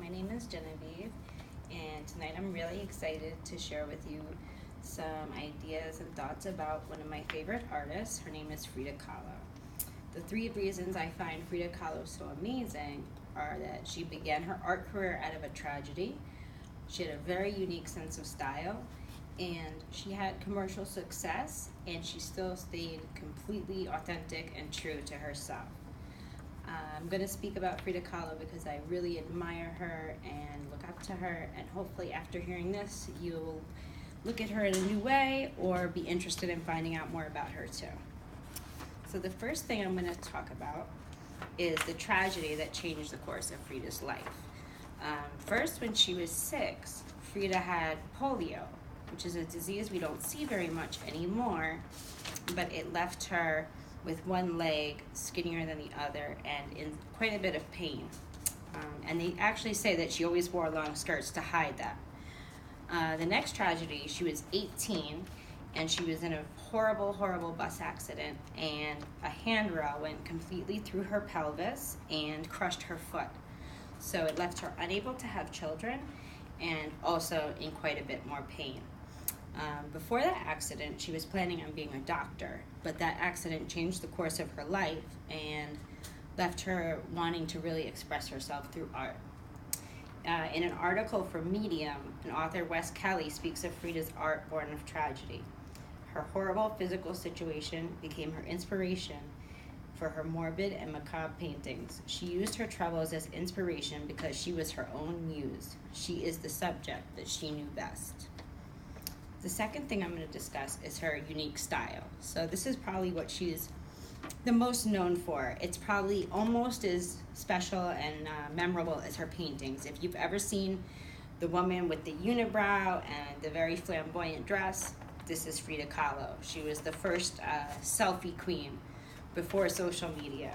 My name is Genevieve, and tonight I'm really excited to share with you some ideas and thoughts about one of my favorite artists. Her name is Frida Kahlo. The three reasons I find Frida Kahlo so amazing are that she began her art career out of a tragedy. She had a very unique sense of style, and she had commercial success, and she still stayed completely authentic and true to herself. I'm going to speak about Frida Kahlo because I really admire her and look up to her, and hopefully after hearing this you'll look at her in a new way or be interested in finding out more about her too. So the first thing I'm going to talk about is the tragedy that changed the course of Frida's life. First, when she was 6, Frida had polio, which is a disease we don't see very much anymore, but it left her with one leg skinnier than the other and in quite a bit of pain. And they actually say that she always wore long skirts to hide that. The next tragedy, she was 18 and she was in a horrible bus accident, and a handrail went completely through her pelvis and crushed her foot. So it left her unable to have children and also in quite a bit more pain. Before that accident, she was planning on being a doctor, but that accident changed the course of her life and left her wanting to really express herself through art. In an article for Medium, an author, Wes Kelly, speaks of Frida's art born of tragedy. Her horrible physical situation became her inspiration for her morbid and macabre paintings. She used her troubles as inspiration because she was her own muse. She is the subject that she knew best. The second thing I'm going to discuss is her unique style. So this is probably what she's the most known for. It's probably almost as special and memorable as her paintings. If you've ever seen the woman with the unibrow and the very flamboyant dress, this is Frida Kahlo. She was the first selfie queen before social media.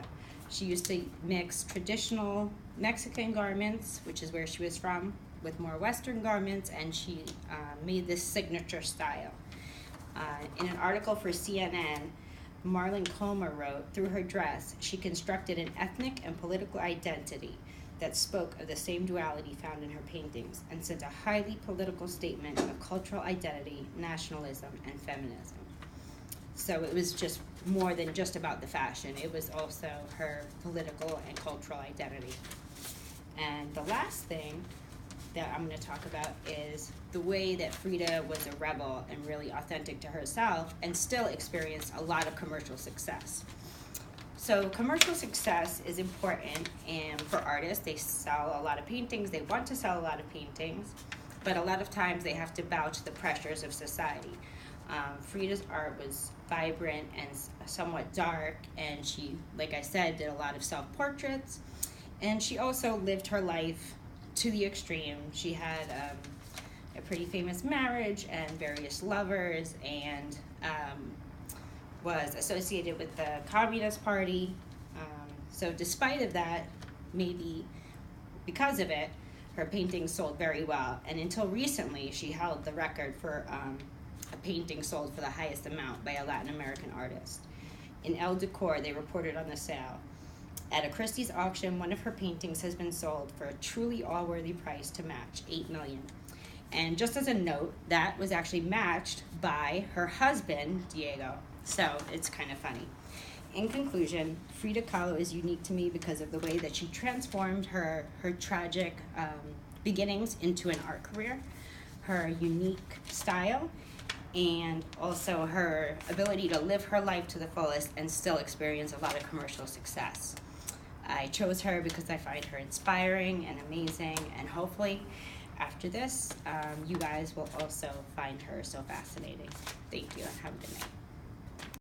She used to mix traditional Mexican garments, which is where she was from, with more Western garments, and she made this signature style. In an article for CNN, Marlon Comer wrote, "Through her dress, she constructed an ethnic and political identity that spoke of the same duality found in her paintings and sent a highly political statement of cultural identity, nationalism, and feminism." So it was just more than just about the fashion. It was also her political and cultural identity. And the last thing that I'm going to talk about is the way that Frida was a rebel and really authentic to herself and still experienced a lot of commercial success. So commercial success is important, and for artists, they sell a lot of paintings, they want to sell a lot of paintings, but a lot of times they have to bow to the pressures of society. Frida's art was vibrant and somewhat dark, and she, like I said, did a lot of self-portraits, and she also lived her life to the extreme. She had a pretty famous marriage and various lovers, and was associated with the Communist Party. So despite of that, maybe because of it, her paintings sold very well. And until recently, she held the record for a painting sold for the highest amount by a Latin American artist. In El Decor, they reported on the sale. At a Christie's auction, one of her paintings has been sold for a truly all-worthy price to match $8 million. And just as a note, that was actually matched by her husband, Diego. So it's kind of funny. In conclusion, Frida Kahlo is unique to me because of the way that she transformed her tragic beginnings into an art career, her unique style, and also her ability to live her life to the fullest and still experience a lot of commercial success. I chose her because I find her inspiring and amazing, and hopefully after this, you guys will also find her so fascinating. Thank you, and have a good night.